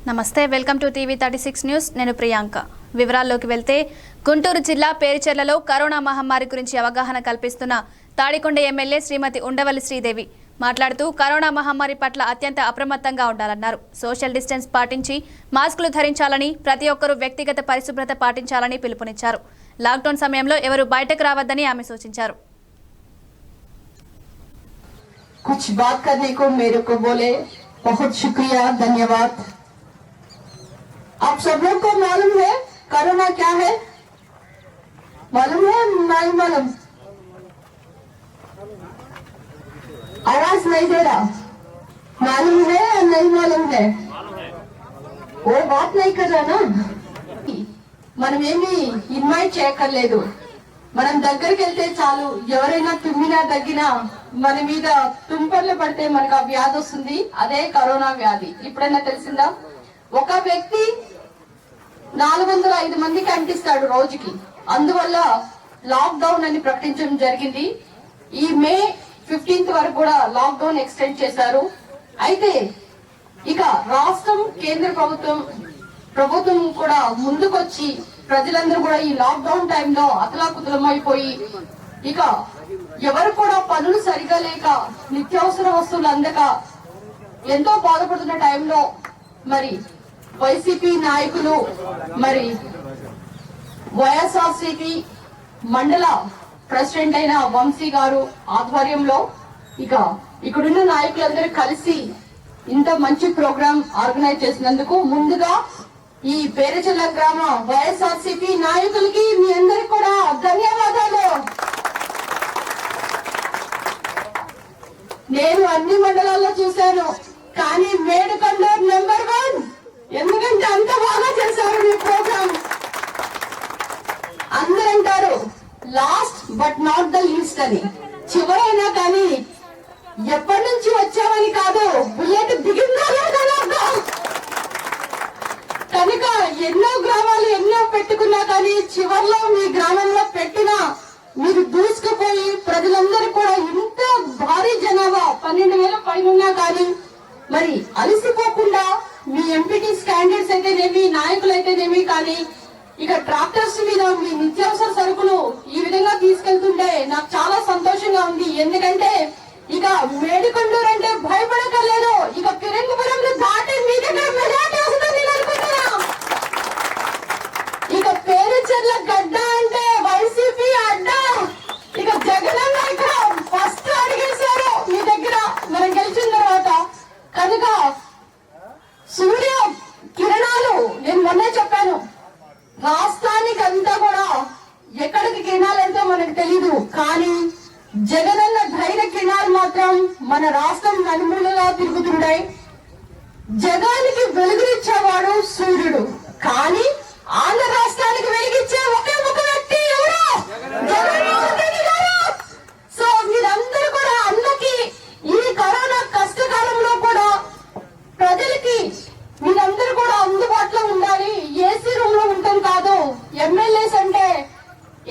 నమస్తే, welcome to TV 36 news. నేను ప్రియాంక. వివరాల్లోకి వెళ్తే గుంటూరు జిల్లా పేరుచెర్లలో కరోనా మహమ్మారి గురించి అవగాహన కల్పిస్తున్న తాడికొండ ఎమ్మెల్యే శ్రీమతి ఉండవల్లి శ్రీదేవి మాట్లాడుతూ కరోనా మహమ్మారి పట్ల అత్యంత అప్రమత్తంగా ఉండాలన్నారు. సోషల్ డిస్టెన్స్ పాటించి మాస్కులు ధరించాలని, ప్రతి ఒక్కరూ వ్యక్తిగత పరిశుభ్రత పాటించాలని పిలుపునిచ్చారు. లాక్డౌన్ సమయంలో ఎవరు బయటకు రావద్దని ఆమె సూచించారు. कुछ बात करने को मेरे को बोले, बहुत शुक्रिया, धन्यवाद। आप सब लोग को मालूम है कोरोना क्या है? मालूम है नहीं मालूम? आवाज नहीं दे रहा। मालूम है या नहीं मालूम है? वो बात नहीं कर रहा ना। మనం ఏమి ఇన్వైట్ చేయక్కర్లేదు. మనం దగ్గరికి వెళ్తే చాలు, ఎవరైనా తుమ్మినా దగ్గినా మన మీద తుంపర్లు పడితే మనకు ఆ వ్యాధి వస్తుంది. అదే కరోనా వ్యాధి. ఇప్పుడైనా తెలిసిందా? ఒక వ్యక్తి 405 మందికి అంటిస్తాడు రోజుకి. అందువల్ల లాక్డౌన్ అని ప్రకటించడం జరిగింది. ఈ మే 15th వరకు కూడా లాక్డౌన్ ఎక్స్టెండ్ చేశారు. అయితే ఇక రాష్ట్రం, కేంద్ర ప్రభుత్వం కూడా ముందుకొచ్చి ప్రజలందరూ కూడా ఈ లాక్డౌన్ టైంలో అతలాకుతలమైపోయి ఇక ఎవరు కూడా పనులు సరిగా లేక, నిత్యావసర వస్తువులు అందక ఎంతో బాధపడుతున్న టైంలో మరి వైసీపీ నాయకులు, మరి వైఎస్ఆర్సీపీ మండల ప్రెసిడెంట్ అయిన వంశీ గారు ఆధ్వర్యంలో ఇక్కడున్న నాయకులందరూ కలిసి ఇంత మంచి ప్రోగ్రాం ఆర్గనైజ్ చేసినందుకు ముందుగా ఈ పేరుచెర్ల గ్రామ వైఎస్ఆర్సీపీ నాయకులకి మీ అందరికి కూడా ధన్యవాదాలు. నేను అన్ని మండలాల్లో చూశాను, కానీ మేడుకొండూరు నెంబర్ 1. ఎందుకంటే అంత బాగా చేశారు మీ ప్రోగ్రాం. అందరంటారు last but not the least అని. చివరైనా కానీ ఎప్పటి నుంచి వచ్చామని కాదు, బుల్లెట్ దిగిందా కనుక ఎన్నో గ్రామాలు ఎన్నో పెట్టుకున్నా కానీ చివర్లో మీ గ్రామంలో పెట్టినా మీరు దూసుకుపోయి ప్రజలందరూ కూడా ఇంత భారీ జనాభా 12,000 పైన ఉన్నా కానీ మరి అలసిపోకుండా మీ ఎంపీటీస్ క్యాండిడేట్స్ అయితేనేమి, నాయకులు అయితేనేమి కానీ ఇక ట్రాక్టర్స్ మీద మీ నిత్యావసర సరుకులు ఈ విధంగా తీసుకెళ్తుంటే నాకు చాలా సంతోషంగా ఉంది. ఎందుకంటే ఇక మేడికొండూరు అంటే భయపడకలేదు. ఇక పిరంగుపురంలో దాటి మీ దగ్గర మెజార్టీ వస్తుంది అనుకుంటున్నా. ఇక పేరుచెర్ల గడ్డ అంటే వైసీపీ అడ్డ. ఇక జగనన్న ఇక్కడ ఫస్ట్ అడిగేశారు మీ దగ్గర మనం గెలిచిన తర్వాత. కనుక సూర్య కిరణాలు నేను మొన్నే చెప్పాను, రాష్ట్రానికి అంతా కూడా ఎక్కడికి కిరణాలంటే మనకు తెలీదు, కానీ జగనన్న ధైర్య కిరణాలు మాత్రం మన రాష్ట్రం నలుమూలలా తిరుగుతుంటాయి. జగానికి వెలుగునిచ్చేవాడు సూర్యుడు, కానీ ఆంధ్ర రాష్ట్రానికి వెలిగించే ఒకే ఒక వ్యక్తి ఎవరు? జగన్మోహన్ రెడ్డి గారు. సో మీరందరూ కూడా అన్నకి ఈ కరోనా కష్టకాలంలో కూడా ప్రజలకి మీరందరూ కూడా అందుబాటులో ఉండాలి. ఏసీ రూమ్ లో ఉంటాం కాదు. ఎమ్మెల్యేస్ అంటే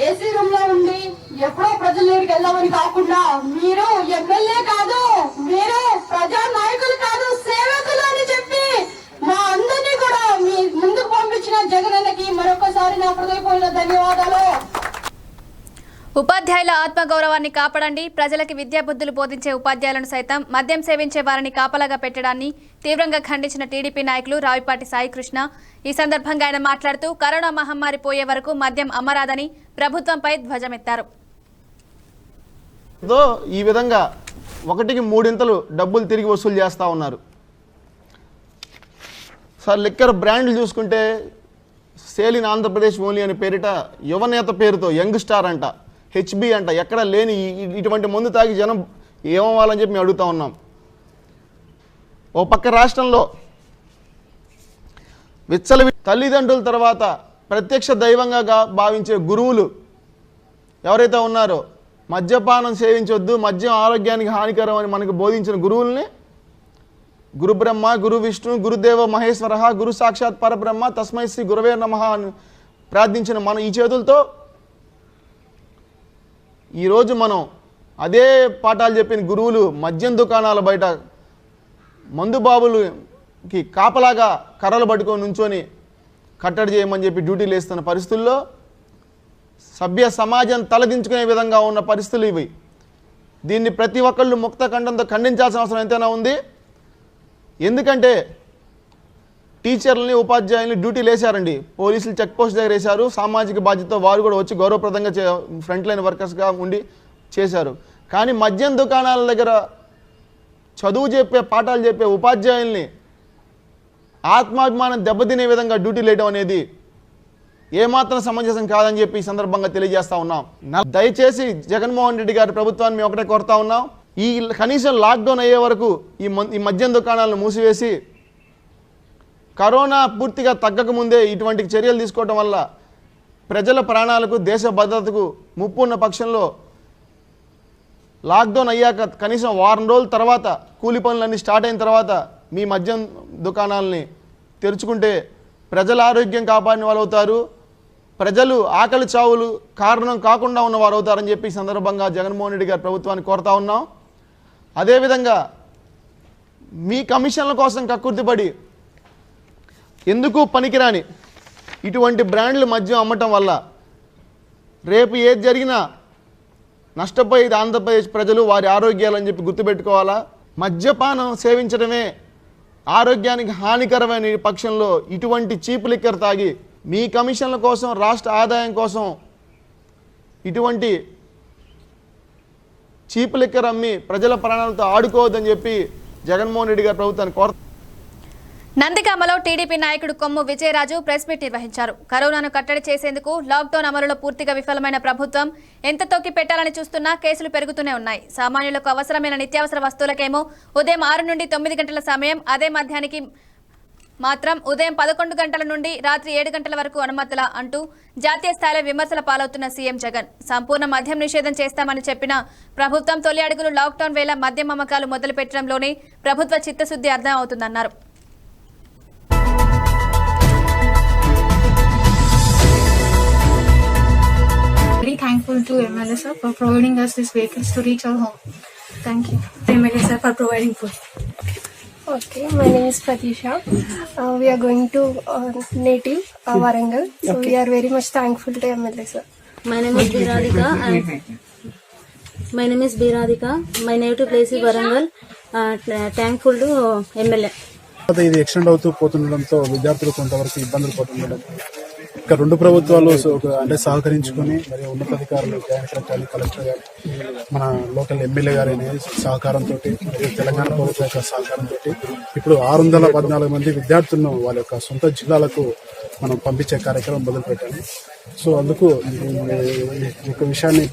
ఏసీ రూమ్ లో ఉండి ఎప్పుడో ప్రజల దగ్గరికి వెళ్దామని కాకుండా మీరు ఎమ్మెల్యే కాదు, మీరు ప్రజా నాయకులు కాదు, సేవకులు అని చెప్పి మా అందరినీ కూడా మీ ముందుకు పంపించిన జగనన్నకి మరొకసారి నా హృదయపూర్వక ధన్యవాదాలు. ఉపాధ్యాయుల ఆత్మగౌరవాన్ని కాపాడండి. ప్రజలకి విద్యాబుద్ధులు బోధించే ఉపాధ్యాయులను సైతం మద్యం సేవించే వారిని కాపలాగా పెట్టడాన్ని తీవ్రంగా ఖండించిన టీడీపీ నాయకులు రావిపాటి సాయికృష్ణ. ఈ సందర్భంగా ఆయన మాట్లాడుతూ కరోనా మహమ్మారి పోయే వరకు మద్యం అమ్మరాదని ప్రభుత్వంపై ధ్వజమెత్తారు. ఈ విధంగా 1కి 3 డబ్బులు తిరిగి వసూలు చేస్తూ ఉన్నారు. సార్ లిక్కర్ బ్రాండ్లు చూసుకుంటే సేల్ ఇన్ ఆంధ్రప్రదేశ్ ఓన్లీ అనే పేరిట యువనేత పేరుతో యంగ్ స్టార్ అంట, హెచ్బి అంట, ఎక్కడ లేని ఇటువంటి మందు తాగి జనం ఏమవ్వాలని చెప్పి మేము అడుగుతూ ఉన్నాం. ఓ పక్క రాష్ట్రంలో తల్లిదండ్రుల తర్వాత ప్రత్యక్ష దైవంగా భావించే గురువులు ఎవరైతే ఉన్నారో మద్యపానం సేవించొద్దు, మద్యం ఆరోగ్యానికి హానికరం అని మనకు బోధించిన గురువుల్ని గురు బ్రహ్మ, గురు విష్ణు, గురుదేవ మహేశ్వర, గురు సాక్షాత్ పరబ్రహ్మ, తస్మై శ్రీ గురవే నమః అని ప్రార్థించిన మనం ఈ చేతులతో ఈరోజు మనం అదే పాఠాలు చెప్పిన గురువులు మద్యం దుకాణాల బయట మందు బాబులు కి కాపలాగా కర్రలు పట్టుకొని నుంచొని కట్టడి చేయమని చెప్పి డ్యూటీలు వేస్తున్న పరిస్థితుల్లో సభ్య సమాజం తలదించుకునే విధంగా ఉన్న పరిస్థితులు ఇవి. దీన్ని ప్రతి ఒక్కళ్ళు ముక్త ఖండంతో ఖండించాల్సిన అవసరం ఎంతైనా ఉంది. ఎందుకంటే టీచర్లని ఉపాధ్యాయుల్ని డ్యూటీలు వేశారండి, పోలీసులు చెక్ పోస్ట్ దగ్గర వేశారు. సామాజిక బాధ్యతతో వారు కూడా వచ్చి గౌరవప్రదంగా ఫ్రంట్ లైన్ వర్కర్స్గా ఉండి చేశారు. కానీ మద్యం దుకాణాల దగ్గర చదువు చెప్పే పాఠాలు చెప్పే ఉపాధ్యాయుల్ని ఆత్మాభిమానం దెబ్బతినే విధంగా డ్యూటీలు వేయడం అనేది ఏమాత్రం సమంజసం కాదని చెప్పి ఈ సందర్భంగా తెలియజేస్తా ఉన్నాం. దయచేసి జగన్మోహన్ రెడ్డి గారి ప్రభుత్వాన్ని మేము ఒకటే కోరుతా ఉన్నాం, ఈ కనీసం లాక్డౌన్ అయ్యే వరకు ఈ మద్యం దుకాణాలను మూసివేసి కరోనా పూర్తిగా తగ్గకముందే ఇటువంటి చర్యలు తీసుకోవడం వల్ల ప్రజల ప్రాణాలకు దేశ భద్రతకు ముప్పు ఉన్న పక్షంలో లాక్డౌన్ అయ్యాక కనీసం వారం రోజుల తర్వాత కూలి పనులన్నీ స్టార్ట్ అయిన తర్వాత మీ మద్యం దుకాణాలని తెరుచుకుంటే ప్రజల ఆరోగ్యం కాపాడిన వాళ్ళు అవుతారు, ప్రజలు ఆకలి చావులు కారణం కాకుండా ఉన్నవారు అవుతారని చెప్పి ఈ సందర్భంగా జగన్మోహన్ రెడ్డి గారి ప్రభుత్వాన్ని కోరుతా ఉన్నాం. అదేవిధంగా మీ కమిషన్ల కోసం కక్కుర్తిపడి ఎందుకు పనికిరాని ఇటువంటి బ్రాండ్లు మద్యం అమ్మటం వల్ల రేపు ఏది జరిగినా నష్టపోయేది ఆంధ్రప్రదేశ్ ప్రజలు, వారి ఆరోగ్యాలని చెప్పి గుర్తుపెట్టుకోవాలా. మద్యపానం సేవించడమే ఆరోగ్యానికి హానికరమైన పక్షంలో ఇటువంటి చీప్ లిక్కర్ తాగి మీ కమిషన్ల కోసం రాష్ట్ర ఆదాయం కోసం ఇటువంటి చీప్ లిక్కర్ అమ్మి ప్రజల ప్రాణాలతో ఆడుకోవద్దని చెప్పి జగన్మోహన్ రెడ్డి గారి ప్రభుత్వాన్ని కోరుతారు. నందిగామలో టీడీపీ నాయకుడు కొమ్ము విజయరాజు ప్రెస్ మీట్ నిర్వహించారు. కరోనాను కట్టడి చేసేందుకు లాక్డౌన్ అమలులో పూర్తిగా విఫలమైన ప్రభుత్వం ఎంత తొక్కి పెట్టాలని చూస్తున్నా కేసులు పెరుగుతూనే ఉన్నాయి. సామాన్యులకు అవసరమైన నిత్యావసర వస్తువులకేమో ఉదయం 6 నుండి 9 గంటల సమయం, అదే మధ్యానికి మాత్రం ఉదయం 11 గంటల నుండి రాత్రి 7 గంటల వరకు అనుమతుల అంటూ జాతీయ స్థాయిలో విమర్శల పాలవుతున్న సీఎం జగన్ సంపూర్ణ మద్యం నిషేధం చేస్తామని చెప్పిన ప్రభుత్వం తొలి అడుగులు లాక్డౌన్ వేళ మద్యం అమ్మకాలు మొదలు పెట్టడంలోనే ప్రభుత్వ చిత్తశుద్ధి అర్థం అవుతుందన్నారు. Very thankful to MLA sir for providing us these vehicles to reach our home. Thank you, MLA sir, for providing food. Okay, my name is Pratisha. We are going to native Warangal, so we are very much thankful to MLA sir. My name is Biradika. My native place is Warangal. Thankful to MLA. ఇది extend అవుతూ పోతుండడంతో విద్యార్థులు కొంతవరకు ఇబ్బందులు పడుతుండడం, ఇక రెండు ప్రభుత్వాలు అంటే సహకరించుకొని మరియు ఉన్నతాధికారులు జాయింట్ సెక్రటరీ కలెక్టర్ గారు మన లోకల్ ఎమ్మెల్యే గారి సహకారంతో మరియు తెలంగాణ ప్రభుత్వం యొక్క సహకారంతో ఇప్పుడు 614 మంది విద్యార్థులను వాళ్ళ యొక్క సొంత జిల్లాలకు మనం పంపించే కార్యక్రమం మొదలుపెట్టాము. సో అందుకు ఈ యొక్క విషయాన్ని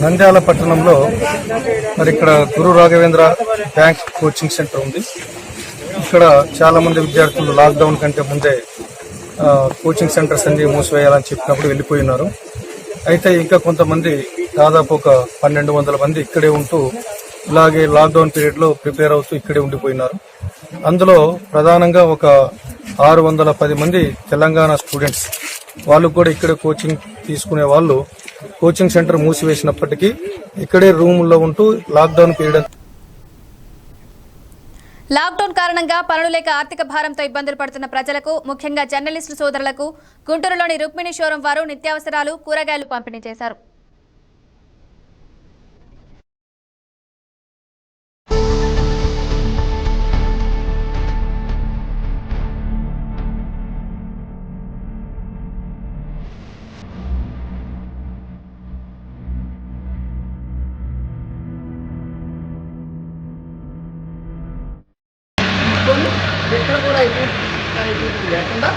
నంద్యాల పట్టణంలో మరి ఇక్కడ గురు రాఘవేంద్ర బ్యాంక్ కోచింగ్ సెంటర్ ఉంది. ఇక్కడ చాలా మంది విద్యార్థులు లాక్డౌన్ కంటే ముందే కోచింగ్ సెంటర్స్ అన్ని మూసివేయాలని చెప్పినప్పుడు వెళ్ళిపోయినారు. అయితే ఇంకా కొంతమంది దాదాపు ఒక 1200 మంది ఇక్కడే ఉంటూ ఇలాగే లాక్డౌన్ పీరియడ్ లో ప్రిపేర్ అవుతూ ఇక్కడే ఉండిపోయినారు. అందులో ప్రధానంగా ఒక 610 మంది తెలంగాణ స్టూడెంట్స్, వాళ్ళు కూడా ఇక్కడే కోచింగ్ తీసుకునే వాళ్ళు కోచింగ్ సెంటర్ మూసివేసినప్పటికీ ఇక్కడే రూముల్లో ఉంటూ లాక్డౌన్ పీరియడ్. లాక్డౌన్ కారణంగా పనులు లేక ఆర్థిక భారంతో ఇబ్బందులు పడుతున్న ప్రజలకు, ముఖ్యంగా జర్నలిస్టు సోదరులకు గుంటూరులోని రుక్మిణి షోరూం వారు నిత్యావసరాలు, కూరగాయలు పంపిణీ చేశారు. ఎక్కడ కూడా లేకుండా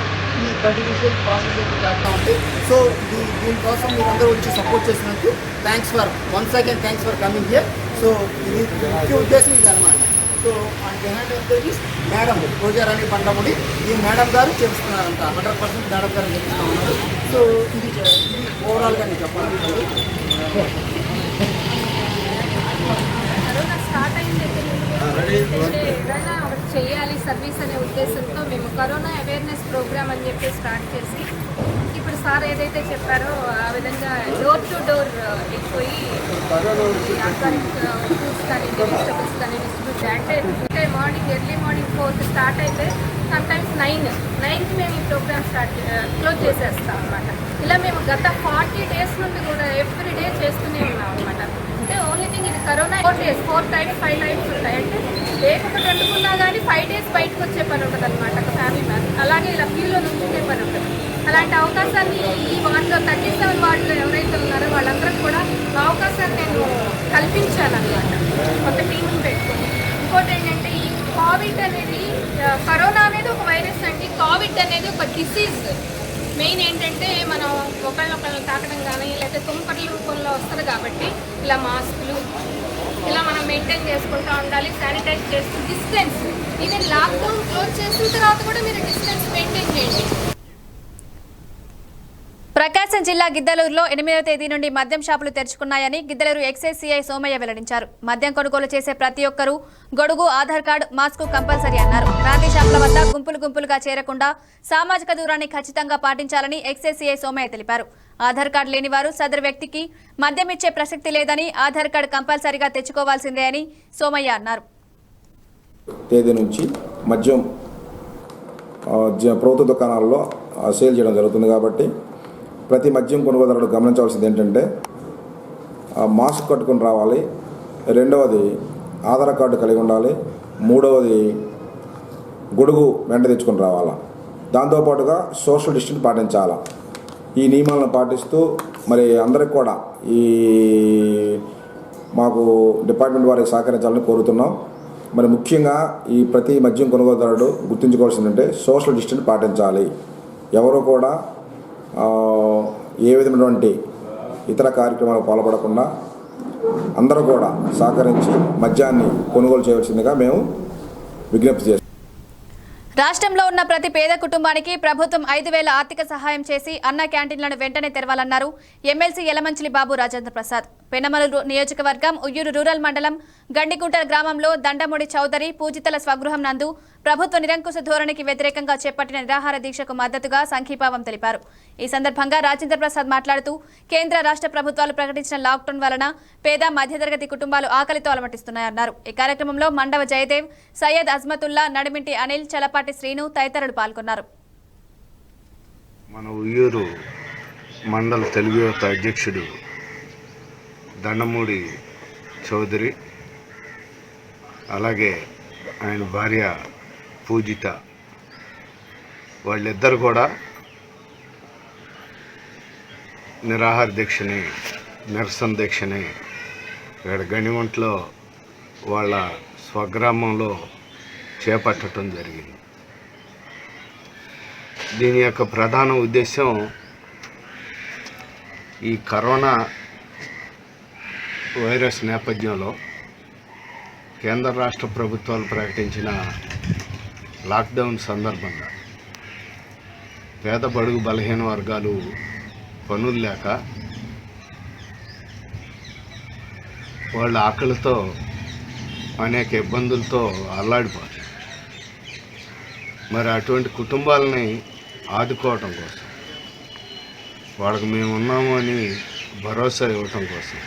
ఈ కంటిన్యూషన్ ప్రాసెస్ చేస్తూ ఉంటాయి. సో దీనికోసం మీరందరూ వచ్చి సపోర్ట్ చేసినందుకు thanks for coming here. So ఇది ముఖ్య ఉద్దేశం ఇది అనమాట. So on behind of this madam Rojarani Bandamudi, ఈ మేడం గారు చేస్తున్నారంట, 100% మేడం గారు చేస్తూ ఉన్నారు. సో ఇది ఓవరాల్గా నేను చెప్పాలనుకుంటున్నాను. కరోనా స్టార్ట్ అయిన దగ్గర ఏదైనా చేయాలి సర్వీస్ అనే ఉద్దేశంతో మేము కరోనా అవేర్నెస్ ప్రోగ్రామ్ అని చెప్పి స్టార్ట్ చేసి ఇప్పుడు సార్ ఏదైతే చెప్పారో ఆ విధంగా డోర్ టు డోర్ వెళ్ళిపోయి ఆర్గానిక్ ఫ్రూట్స్ కానీ వెజిటబుల్స్ కానీ డిస్ట్రిబ్యూట్ అంటే మార్నింగ్ ఎర్లీ మార్నింగ్ 4కి స్టార్ట్ అయితే సమ్టైమ్స్ 9కి మేము ఈ ప్రోగ్రామ్ క్లోజ్ చేసేస్తాం అనమాట. ఇలా మేము గత 40 days నుండి కూడా ఎవ్రీ డే చేస్తూనే ఉన్నాం అనమాట. అంటే ఓన్లీ థింగ్ ఇది కరోనా 4 days 4 times 5 times ఉంటాయి. అంటే డేకి ఒకటి వండుకున్నా కానీ 5 days బయటకు వచ్చే పని ఉంటుంది అనమాట ఒక ఫ్యామిలీ మ్యాన్. అలాగే ఇలా క్యూలో నుంచునే పని ఉంటుంది. అలాంటి అవకాశాన్ని ఈ వార్డులో 37 వార్డులో ఎవరైతే ఉన్నారో వాళ్ళందరూ కూడా ఆ అవకాశాన్ని నేను కల్పించాను అనమాట ఒక టీంని పెట్టుకొని. ఇంకోటి ఏంటంటే ఈ కోవిడ్ అనేది కరోనా అనేది ఒక వైరస్ అండి. కోవిడ్ అనేది ఒక డిసీజ్. మెయిన్ ఏంటంటే మనం ఒకళ్ళొకళ్ళని తాకడం కానీ లేకపోతే తుంపర్ల రూపంలో వస్తుంది కాబట్టి ఇలా మాస్కులు ఇలా మనం మెయింటైన్ చేసుకుంటూ ఉండాలి. శానిటైజ్ చేస్తూ డిస్టెన్స్, ఈవెన్ లాక్డౌన్ క్లోజ్ చేసిన తర్వాత కూడా మీరు డిస్టెన్స్ మెయింటైన్ చేయండి. ప్రకాశం జిల్లా గిద్దలూరులో 8వ తేదీ నుండి మద్యం షాపులు తెరుచుకున్నాయని గిద్దలూరు ఎక్సైజ్ సిఐ సోమయ్య వెల్లడించారు. మద్యం కొనుగోలు చేసే ప్రతి ఒక్కరూ గొడుగు, ఆధార్ కార్డు, మాస్క్ కంపల్సరీ అన్నారు. బ్రాందీ షాపుల వద్ద గుంపులుగా చేరకుండా సామాజిక దూరాన్ని ఖచ్చితంగా పాటించాలని ఎక్సైజ్ సిఐ సోమయ్య తెలిపారు. ఆధార్ కార్డు లేని వారు సదరు వ్యక్తికి మద్యం ఇచ్చే ప్రసక్తి లేదని, ఆధార్ కార్డు కంపల్సరీగా తెచ్చుకోవాల్సిందే అని సోమయ్య అన్నారు. తేదీ నుంచి మద్యం ప్రభుత్వ దుకాణాల్లో సేల్ చేయడం జరుగుతుంది కాబట్టి ప్రతి మద్యం కొనుగోలుదారుడు గమనించవలసింది ఏంటంటే మాస్క్ కట్టుకుని రావాలి. రెండవది ఆధార్ కార్డు కలిగి ఉండాలి. మూడవది గొడుగు వెంట తెచ్చుకొని రావాలా. దాంతోపాటుగా సోషల్ డిస్టెన్స్ పాటించాలా. ఈ నియమాలను పాటిస్తూ మరి అందరికి కూడా ఈ మాకు డిపార్ట్మెంట్ వారికి సహకరించాలని కోరుతున్నాం. మరి ముఖ్యంగా ఈ ప్రతి మద్యం కొనుగోలుదారుడు గుర్తుంచుకోవాల్సిందంటే సోషల్ డిస్టెన్స్ పాటించాలి. ఎవరు కూడా ఏ విధమైనటువంటి ఇతర కార్యక్రమాలకు పాల్పడకుండా అందరూ కూడా సహకరించి మద్యాన్ని కొనుగోలు చేయవలసిందిగా మేము విజ్ఞప్తి చేస్తాం. రాష్ట్రంలో ఉన్న ప్రతి పేద కుటుంబానికి ప్రభుత్వం 5,000 ఆర్థిక సహాయం చేసి అన్న క్యాంటీన్లను వెంటనే తెరవాలన్నారు ఎమ్మెల్సీ యలమంచిలి బాబు రాజేంద్ర ప్రసాద్. పెనమలూరు నియోజకవర్గం ఉయ్యూరు రూరల్ మండలం గండికుంట గ్రామంలో దండముడి చౌదరి పూజితల స్వగృహం నందు ప్రభుత్వ నిరంకుశ ధోరణికి వ్యతిరేకంగా చేపట్టిన నిరాహార దీక్షకు మద్దతుగా సంఘీభావం తెలిపారు. ఈ సందర్భంగా రాజేంద్ర ప్రసాద్ మాట్లాడుతూ కేంద్ర రాష్ట్ర ప్రభుత్వాలు ప్రకటించిన లాక్డౌన్ వలన పేద మధ్యతరగతి కుటుంబాలు ఆకలితో అలమటిస్తున్నాయన్నారు. ఈ కార్యక్రమంలో మండవ జయదేవ్, సయ్యద్ అజ్మతుల్లా, నడిమింటి అనిల్, చలపాటి శ్రీను తదితరులు పాల్గొన్నారు. మన ఉయ్యూరు మండల తెలుగు యువత అధ్యక్షుడు దండమూడి చౌదరి, అలాగే ఆయన భార్య పూజిత, వాళ్ళిద్దరు కూడా నిరాహార దీక్షని, నిరసన దీక్షని ఇక్కడ గణివంట్లో వాళ్ళ స్వగ్రామంలో చేపట్టడం జరిగింది. దీని యొక్క ప్రధాన ఉద్దేశం ఈ కరోనా వైరస్ నేపథ్యంలో కేంద్ర రాష్ట్ర ప్రభుత్వాలు ప్రకటించిన లాక్డౌన్ సందర్భంగా పేద బడుగు బలహీన వర్గాలు పనులు లేక వాళ్ళ ఆకలితో అనేక ఇబ్బందులతో అల్లాడిపోతారు. మరి అటువంటి కుటుంబాలని ఆదుకోవటం కోసం, వాళ్ళకి మేము ఉన్నాము అని భరోసా ఇవ్వటం కోసం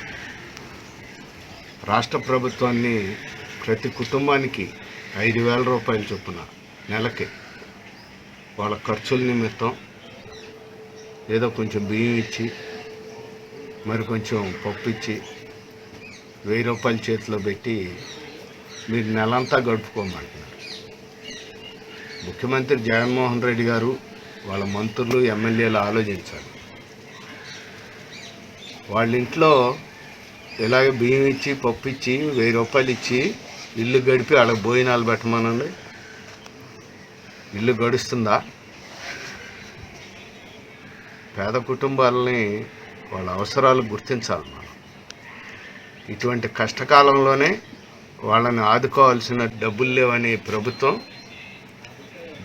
రాష్ట్ర ప్రభుత్వాన్ని ప్రతి కుటుంబానికి 5,000 రూపాయల చొప్పున నెలకి వాళ్ళ ఖర్చుల నిమిత్తం ఏదో కొంచెం బియ్యం ఇచ్చి, మరి కొంచెం పప్పు ఇచ్చి 1,000 రూపాయలు చేతిలో పెట్టి మీరు నెలంతా గడుపుకోమంటున్నారు. ముఖ్యమంత్రి జగన్మోహన్ రెడ్డి గారు, వాళ్ళ మంత్రులు, ఎమ్మెల్యేలు ఆలోచించాలి. వాళ్ళ ఇంట్లో ఇలాగే బియ్యం ఇచ్చి, పప్పు ఇచ్చి, 1,000 రూపాయలు ఇచ్చి ఇల్లు గడిపి వాళ్ళకి భోజనాలు పెట్టమనండి. ఇల్లు గడుస్తుందా? పేద కుటుంబాలని వాళ్ళ అవసరాలు గుర్తించాలి మనం. ఇటువంటి కష్టకాలంలోనే వాళ్ళని ఆదుకోవాల్సిన డబ్బులు లేవని ప్రభుత్వం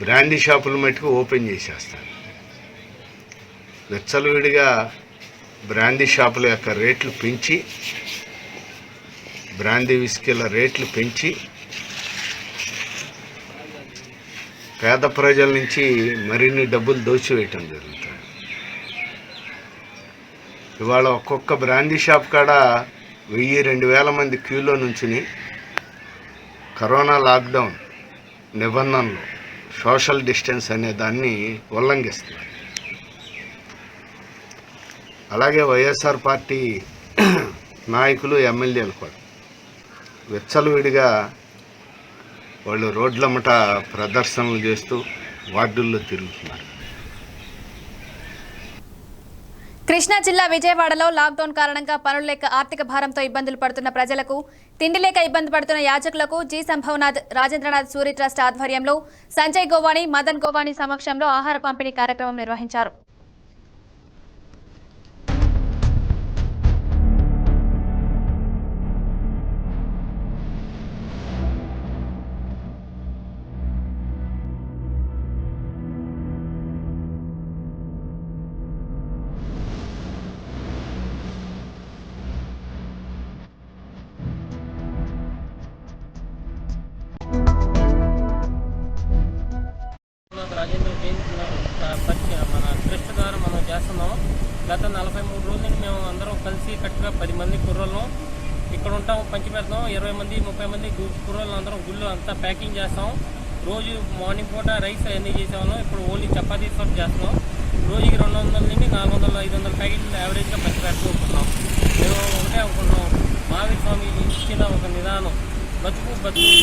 బ్రాందీ షాపులు మట్టుకు ఓపెన్ చేసేస్తారు. విచ్చలవిడిగా బ్రాందీ షాపుల యొక్క రేట్లు పెంచి, బ్రాందీ విస్కీల రేట్లు పెంచి పేద ప్రజల నుంచి మరిన్ని డబ్బులు దోచివేయటం జరుగుతుంది. ఇవాళ ఒక్కొక్క బ్రాందీ షాప్ కాడ 1000-2000 మంది క్యూలో నుంచుని కరోనా లాక్డౌన్ నిబంధనలు, సోషల్ డిస్టెన్స్ అనే దాన్ని ఉల్లంఘిస్తున్నారు. అలాగే వైఎస్ఆర్ పార్టీ నాయకులు, ఎమ్మెల్యేలు కూడా విచ్చలవిడిగా వాళ్ళు రోడ్లమ్మట ప్రదర్శనలు చేస్తూ వార్డుల్లో తిరుగుతున్నారు. కృష్ణా జిల్లా విజయవాడలో లాక్డౌన్ కారణంగా పనులు లేక ఆర్థిక భారంతో ఇబ్బందులు పడుతున్న ప్రజలకు, తిండి లేక ఇబ్బంది పడుతున్న యాజకులకు జి సంభవనాథ్ రాజేంద్రనాథ్ సూరి ట్రస్ట్ ఆధ్వర్యంలో సంజయ్ గోవాణి, మదన్ గోవాణి సమక్షంలో ఆహార పంపిణీ కార్యక్రమం నిర్వహించారు. మన ట్రస్ట్ ద్వారా మనం చేస్తున్నాం. గత 43 రోజుల నుంచి మేము అందరం కలిసి కట్టుగా 10 మంది కుర్రోళ్ళం ఇక్కడ ఉంటాం, పంచి పెడతాం. 20 మంది 30 మంది కుర్రోళ్ళు అందరం గుళ్ళు అంతా ప్యాకింగ్ చేస్తాం. రోజు మార్నింగ్ పూట రైస్ అన్నీ చేసేవాళ్ళం. ఇప్పుడు ఓన్లీ చపాతీ సర్వ్ చేస్తున్నాం. రోజుకి 200 నుంచి 400-500 ప్యాకెట్లు యావరేజ్గా పంచి పెడుతూ ఉంటున్నాం. మేము ఒకటే అనుకుంటున్నాం, మహావీర్ స్వామి ఇచ్చిన ఒక నిదానం, బతుకు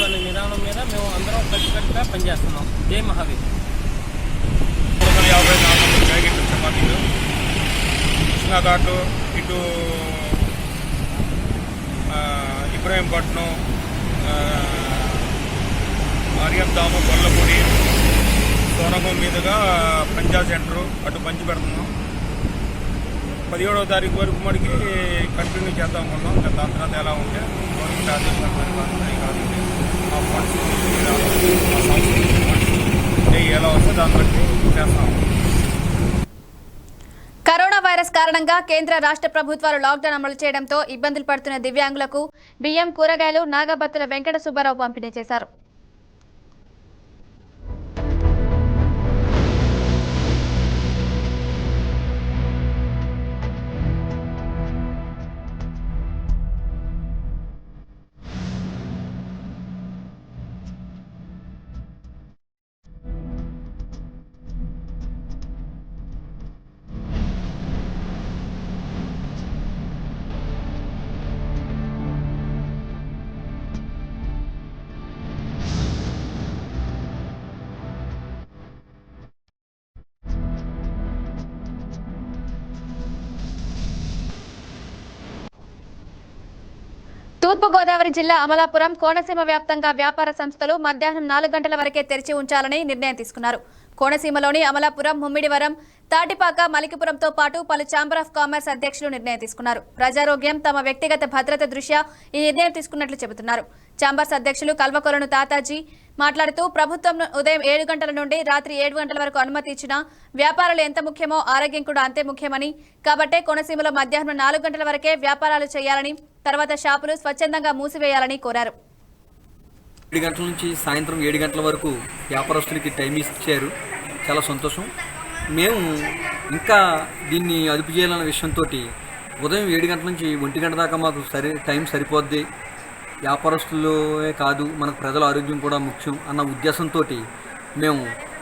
అనే నిదానం మీద మేము అందరం కలిసికట్టుగా పనిచేస్తున్నాం. జై మహావీర్. 50-400 ప్యాకెట్లు చపాతీలు కృష్ణాఘాటు, ఇటు ఇబ్రాహీంపట్నం, మరియందాము, గొల్లపూడి, సోనగం మీదుగా పంజా సెంటరు అటు పంచి పెడుతున్నాం. 17వ తారీఖు వరకు మనకి కంటిన్యూ చేద్దాం అనుకున్నాం. ఇంకా దాని తర్వాత ఎలా ఉంటే గవర్నమెంట్ ఆదేశాలు కాదండి, మా ఫండ్స్ మా సంస్కృతి ఫండ్స్ ఎలా వస్తే దాన్ని బట్టి చేస్తాం. కరోనా వైరస్ కారణంగా కేంద్ర రాష్ట్ర ప్రభుత్వాలు లాక్డౌన్ అమలు చేయడంతో ఇబ్బందులు పడుతున్న దివ్యాంగులకు బియ్యం, కూరగాయలు నాగబత్తుల వెంకట సుబ్బారావు పంపిణీ చేశారు. తూర్పుగోదావరి జిల్లా అమలాపురం, కోనసీమ వ్యాప్తంగా వ్యాపార సంస్థలు మధ్యాహ్నం 4 గంటల వరకే తెరిచి ఉంచాలని నిర్ణయం తీసుకున్నారు. కోనసీమలోని అమలాపురం, ముమ్మిడివరం, తాటిపాక, మలికిపురంతో పాటు పలు ఛాంబర్ ఆఫ్ కామర్స్ అధ్యక్షులు నిర్ణయం తీసుకున్నారు. ప్రజారోగ్యం, తమ వ్యక్తిగత భద్రత దృష్ట్యా ఈ నిర్ణయం తీసుకున్నట్లు చెబుతున్నారు. ఛాంబర్స్ అధ్యక్షులు కల్వకొలను తాతాజీ మాట్లాడుతూ ప్రభుత్వం ఉదయం 7 గంటల నుండి రాత్రి 7 గంటల వరకు అనుమతి ఇచ్చినా వ్యాపారాలు ఎంత ముఖ్యమో ఆరోగ్యం కూడా అంతే ముఖ్యమని, కాబట్టే కోనసీమలో మధ్యాహ్నం 4 గంటల వరకే వ్యాపారాలు చేయాలని, తర్వాత షాపులు స్వచ్ఛందంగా మూసివేయాలని కోరారు. 7 గంటల నుంచి సాయంత్రం 7 గంటల వరకు వ్యాపారస్తులకి టైం ఇచ్చారు. చాలా సంతోషం. మేము ఇంకా దీన్ని అదుపు చేయాలన్న విషయంతో ఉదయం 7 గంటల నుంచి 1 గంట దాకా మాకు టైం సరిపోద్ది, వ్యాపారస్తులే కాదు మనకు ప్రజల ఆరోగ్యం కూడా ముఖ్యం అన్న ఉద్దేశంతో మేము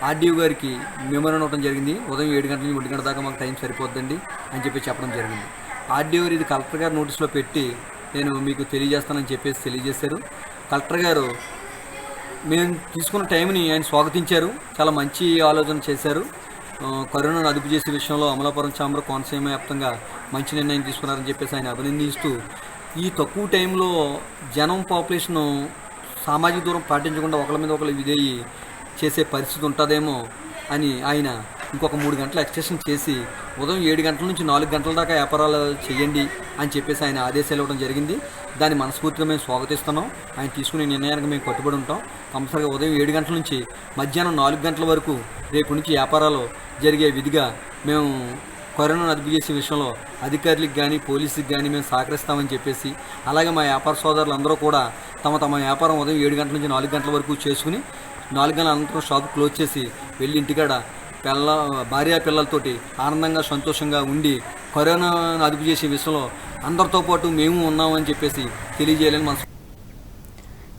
ఆర్డీఓ గారికి మెమోరాండం ఇవ్వడం జరిగింది. ఉదయం 7 గంటల నుంచి 1 గంట దాకా మాకు టైం సరిపోద్దండి అని చెప్పి చెప్పడం జరిగింది. ఆర్డీఓ ఇది కలెక్టర్ గారు నోటీసులో పెట్టి నేను మీకు తెలియజేస్తానని చెప్పేసి తెలియజేశారు. కలెక్టర్ గారు మేము తీసుకున్న టైంని ఆయన స్వాగతించారు. చాలా మంచి ఆలోచన చేశారు. కరోనాను అదుపు చేసే విషయంలో అమలాపురం ఛాంబర్ కోనసీమ వ్యాప్తంగా మంచి నిర్ణయం తీసుకున్నారని చెప్పేసి ఆయన అభినందిస్తూ, ఈ తక్కువ టైంలో జనం పాపులేషను సామాజిక దూరం పాటించకుండా ఒకరి మీద ఒకరు విధేయి చేసే పరిస్థితి ఉంటుందేమో అని ఆయన ఇంకొక 3 గంటలు ఎక్స్టెన్షన్ చేసి ఉదయం 7 గంటల నుంచి 4 గంటల దాకా వ్యాపారాలు చేయండి అని చెప్పేసి ఆయన ఆదేశాలు ఇవ్వడం జరిగింది. దాన్ని మనస్ఫూర్తిగా మేము స్వాగతిస్తున్నాం. ఆయన తీసుకునే నిర్ణయానికి మేము కట్టుబడి ఉంటాం. కంపల్సరిగా ఉదయం 7 గంటల నుంచి మధ్యాహ్నం 4 గంటల వరకు రేపు నుంచి వ్యాపారాలు జరిగే విధిగా మేము కరోనాను అదుపు చేసే విషయంలో అధికారులకు కానీ పోలీసులకు కానీ మేము సహకరిస్తామని చెప్పేసి, అలాగే మా వ్యాపార సోదరులందరూ కూడా తమ వ్యాపారం ఉదయం 7 గంటల నుంచి 4 గంటల వరకు చేసుకుని 4 గంటల అనంతరం షాపు క్లోజ్ చేసి వెళ్ళి ఇంటికాడ భార్యా పిల్లలతోటి ఆనందంగా సంతోషంగా ఉండి కరోనాను అదుపు చేసే విషయంలో అందరితో పాటు మేము ఉన్నామని చెప్పేసి తెలియజేయాలని మనసు.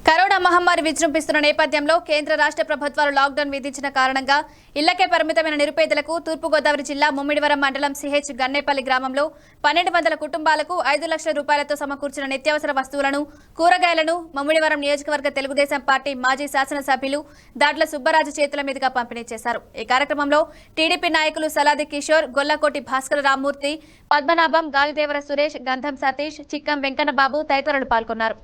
కరోనా మహమ్మారి విజృంభిస్తున్న నేపథ్యంలో కేంద్ర రాష్ట్ర ప్రభుత్వాలు లాక్డౌన్ విధించిన కారణంగా ఇళ్లకే పరిమితమైన నిరుపేదలకు తూర్పుగోదావరి జిల్లా ముమ్మిడివరం మండలం సిహెచ్ గన్నేపల్లి గ్రామంలో 1200 కుటుంబాలకు 5 లక్షల రూపాయలతో సమకూర్చిన నిత్యావసర వస్తువులను, కూరగాయలను ముమ్మిడివరం నియోజకవర్గ తెలుగుదేశం పార్టీ మాజీ శాసనసభ్యులు దాడ్ల సుబ్బరాజు చేతుల మీదుగా పంపిణీ చేశారు. ఈ కార్యక్రమంలో టీడీపీ నాయకులు సలాది కిషోర్, గొల్లకోటి భాస్కర రామ్మూర్తి, పద్మనాభం, గాలిదేవర సురేష్, గంధం సతీష్, చిక్కం వెంకన్నబాబు తదితరులు పాల్గొన్నారు.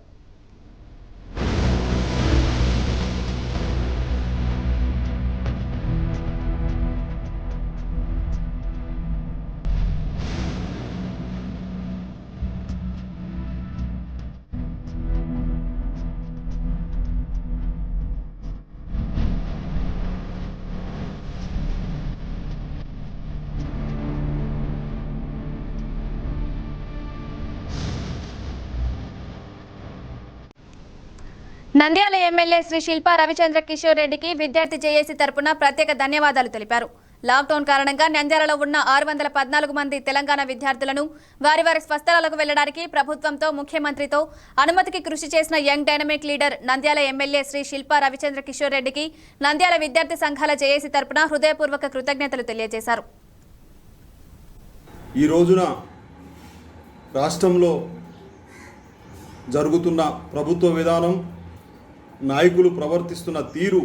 నంద్యాల ఎమ్మెల్యే శ్రీ శిల్పా రవిచంద్ర కిషోర్ రెడ్డికి విద్యార్థి జేఏసీ తరపున ప్రత్యేక ధన్యవాదాలు తెలిపారు. లాక్డౌన్ కారణంగా నంద్యాలలో ఉన్న 614 మంది తెలంగాణ విద్యార్థులను వారి స్వస్థలాలకు వెళ్లడానికి ప్రభుత్వంతో, ముఖ్యమంత్రితో అనుమతికి కృషి చేసిన young dynamic leader Nandyal MLA Shri Silpa Ravichandra Kishore రెడ్డికి నంద్యాల విద్యార్థి సంఘాల జేఏసీ తరపున హృదయపూర్వక కృతజ్ఞతలు తెలియజేశారు. ఈ రోజున రాష్ట్రంలో జరుగుతున్న ప్రభుత్వ విధానం, నాయకులు ప్రవర్తిస్తున్న తీరు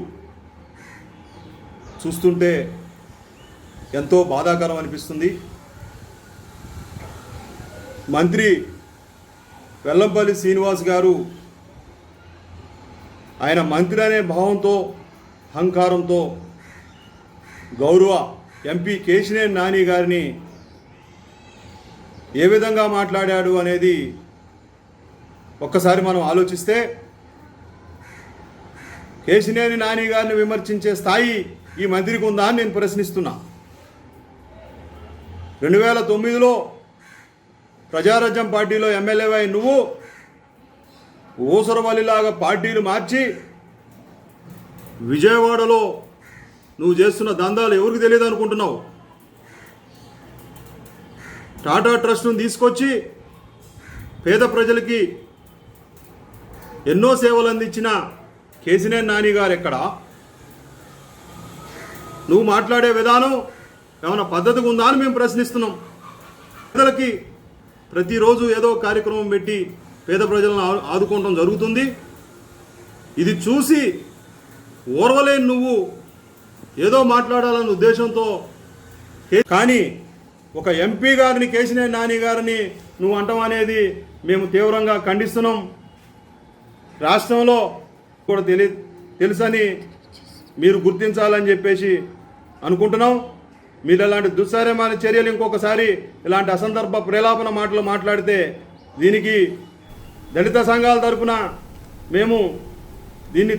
చూస్తుంటే ఎంతో బాధాకరం అనిపిస్తుంది. మంత్రి వెల్లంపల్లి శ్రీనివాస్ గారు ఆయన మంత్రి అనే భావంతో, అహంకారంతో గౌరవ ఎంపీ కేశినేని నాని గారిని ఏ విధంగా మాట్లాడాడు అనేది ఒక్కసారి మనం ఆలోచిస్తే కేశినేని నాని గారిని విమర్శించే స్థాయి ఈ మంత్రికి ఉందా అని నేను ప్రశ్నిస్తున్నా. 2009లో ప్రజారాజ్యం పార్టీలో ఎమ్మెల్యేవై నువ్వు ఊసరవల్లిలాగా పార్టీలు మార్చి విజయవాడలో నువ్వు చేస్తున్న దందాలు ఎవరికి తెలియదు అనుకుంటున్నావు? టాటా ట్రస్ట్ను తీసుకొచ్చి పేద ప్రజలకి ఎన్నో సేవలు అందించిన కేశినేని నాని గారు ఎక్కడ? నువ్వు మాట్లాడే విధానం ఏమైనా పద్ధతిగా ఉందా అని మేము ప్రశ్నిస్తున్నాం. పేదలకి ప్రతిరోజు ఏదో కార్యక్రమం పెట్టి పేద ప్రజలను ఆదుకోవడం జరుగుతుంది. ఇది చూసి ఓర్వలేని నువ్వు ఏదో మాట్లాడాలన్న ఉద్దేశంతో, కానీ ఒక ఎంపీ గారిని, కేశినేని నాని గారిని నువ్వు అంటాం అనేది మేము తీవ్రంగా ఖండిస్తున్నాం. రాష్ట్రంలో కూడా తెలుసని మీరు గుర్తించాలని చెప్పేసి అనుకుంటున్నాం. మీరు ఇలాంటి దుస్సారమైన చర్యలు ఇంకొకసారి ఇలాంటి అసందర్భ ప్రేలాపన మాటలు మాట్లాడితే దీనికి దళిత సంఘాల తరపున మేము దీన్ని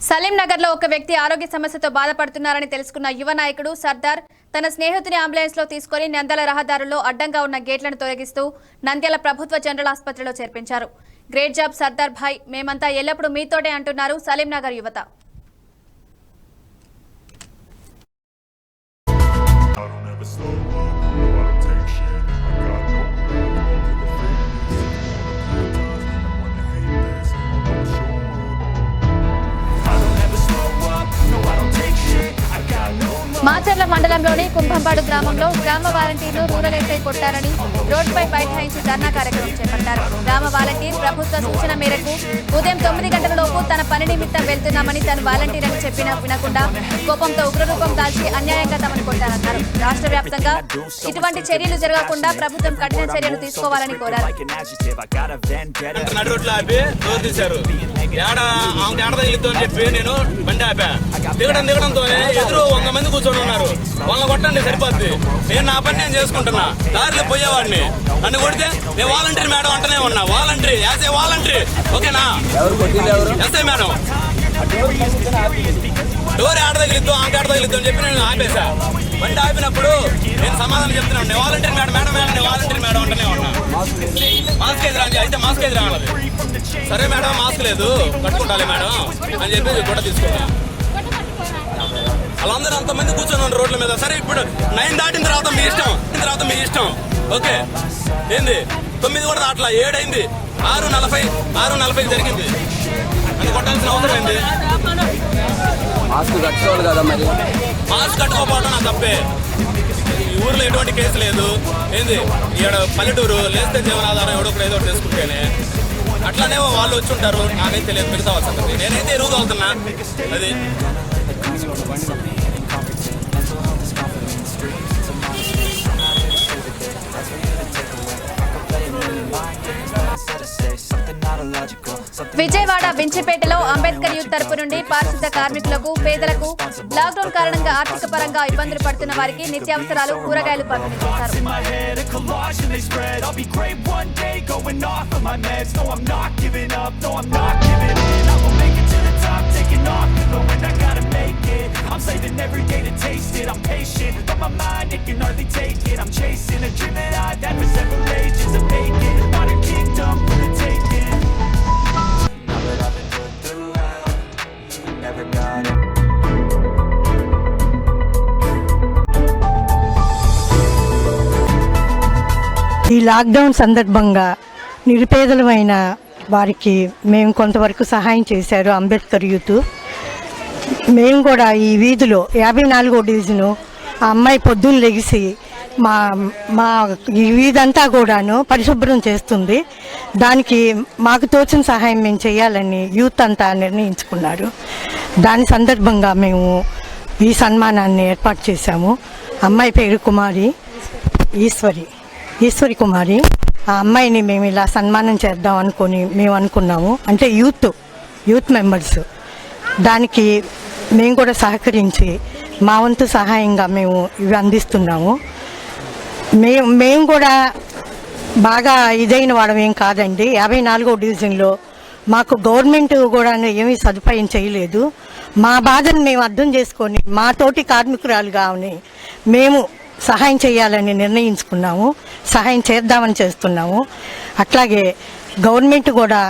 సలీంనగర్లో ఒక వ్యక్తి ఆరోగ్య సమస్యతో బాధపడుతున్నారని తెలుసుకున్న యువ నాయకుడు సర్దార్ తన స్నేహితుని అంబులెన్స్లో తీసుకుని నంద్యాల రహదారుల్లో అడ్డంగా ఉన్న గేట్లను తొలగిస్తూ నంద్యాల ప్రభుత్వ జనరల్ ఆసుపత్రిలో చేర్పించారు. గ్రేట్ జాబ్ సర్దార్ భాయ్, మేమంతా ఎల్లప్పుడూ మీతోటే అంటున్నారు సలీంనగర్ యువత. మాచర్ల మండలంలోని కుంభంపాడు గ్రామంలో గ్రామ వాలంటీర్లు రూరల్ ఎస్ఐ కొట్టారని రోడ్డుపై బైఠాయించి ధర్నా కార్యక్రమం చేపట్టారు. గ్రామ వాలంటీర్ ప్రభుత్వ సూచన మేరకు ఉదయం 9 గంటలలోపు తన పని నిమిత్తం వెళ్తున్నామని తను వాలంటీర్ అని చెప్పినా వినకుండా కోపంతో ఉగ్రరూపం దాల్చి అన్యాయంగా తమను కొట్టారన్నారు. రాష్ట్ర వ్యాప్తంగా ఇటువంటి చర్యలు జరగకుండా ప్రభుత్వం కఠిన చర్యలు తీసుకోవాలని కోరారు. ఉన్నారు వాళ్ళని కొట్టండి సరిపోద్ది. నేను నా పని నేను చేసుకుంటున్నా, దారిలో పోయేవాడిని నన్ను కొడితే నేను వాలంటీర్ మేడం అంటనే ఉన్నా. వాలంటీర్ యాజ్ ఏ వాలంటీర్ ఓకేనా? ఎస్ఐ మేడం డోర్ ఆడ తగిలిద్దు, ఆంకాడ తగిలిద్దు అని చెప్పి నేను ఆపేసా. బండి ఆపినప్పుడు నేను సమాధానం చెప్తున్నాను, నేను వాలంటీర్ మేడం మేడం మేడం నేను వాలంటీర్ మేడం అంటనే ఉన్నా. మాస్క్ ఎదురా అయితే మాస్క్ ఎదురు రావాలి. సరే మేడం మాస్క్ లేదు కట్టుకుంటాలి మేడం అని చెప్పి కూడా తీసుకున్నా. వాళ్ళందరూ అంతమంది కూర్చొని ఉన్నారు రోడ్ల మీద. సరే ఇప్పుడు 9 దాటిన తర్వాత మీ ఇష్టం ఓకే. ఏంది 9 కూడా దాట్లా 7 అయింది. 6:40 జరిగింది. అది కొట్టాల్సిన అవసరం ఏంది? మాస్క్ కట్టుకోవాలి కదా మరి. మాస్క్ కట్టుకోకపోవడం నా తప్పే. ఈ ఊర్లో ఎటువంటి కేసు లేదు. ఏంది ఇక్కడ పల్లెటూరు లేస్తే జీవనాధారం ఎవడో కూడా ఏదో చేసుకుంటేనే అట్లానే వాళ్ళు వచ్చి ఉంటారు. నాకైతే తెలియదు మిగతా వాళ్ళ సంగతి. నేనైతే ఎరువుగా అవుతున్నా. అది విజయవాడ వించిపేటలో అంబేద్కర్ యూత్ తరపు నుండి పారిశుద్ధ కార్మికులకు, పేదలకు లాక్డౌన్ కారణంగా ఆర్థిక పరంగా ఇబ్బందులు పడుతున్న వారికి నిత్యావసరాలు, కూరగాయలు పంపిణీ చేశారు. I'm saving every day to taste it. I'm patient, but my mind, it can hardly take it. I'm chasing a dream that I've had for several ages. A vacant, modern kingdom for the taking. Now that I've been put through hell, I never got it. ఈ lockdown సందర్భంగా నిరుపేదలమైన వారికి మేము కొంతవరకు సహాయం చేశారు Ambedkar youth. మేము కూడా ఈ వీధిలో 54వ డివిజను ఆ అమ్మాయి పొద్దున్న లెగిసి మా ఈ వీధంతా కూడాను పరిశుభ్రం చేస్తుంది. దానికి మాకు తోచిన సహాయం మేము చేయాలని యూత్ అంతా నిర్ణయించుకున్నారు. దాని సందర్భంగా మేము ఈ సన్మానాన్ని ఏర్పాటు చేశాము. అమ్మాయి పేరు కుమారి, ఈశ్వరి కుమారి. ఆ అమ్మాయిని మేము ఇలా సన్మానం చేద్దాం అనుకొని మేము అనుకున్నాము. అంటే యూత్ మెంబర్స్ దానికి మేము కూడా సహకరించి మా వంతు సహాయంగా మేము ఇవి అందిస్తున్నాము. మేము కూడా బాగా ఇదైన వాడం ఏం కాదండి. 54వ డివిజన్లో మాకు గవర్నమెంట్ కూడా ఏమీ సదుపాయం చేయలేదు. మా బాధను మేము అర్థం చేసుకొని మా తోటి కార్మికురాలుగా మేము సహాయం చేయాలని నిర్ణయించుకున్నాము. సహాయం చేద్దామని చేస్తున్నాము. అట్లాగే గవర్నమెంట్ కూడా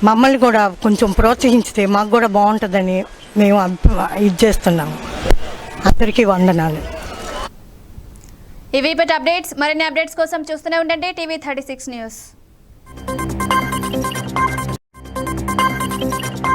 మమ్మల్ని కూడా కొంచెం ప్రోత్సహించితే మాకు కూడా బాగుంటుందని మేము ఇది చేస్తున్నాము. అందరికీ వందనాలు. ఇవి అప్డేట్స్. మరిన్ని అప్డేట్స్ కోసం చూస్తూనే ఉండండి TV 36 న్యూస్.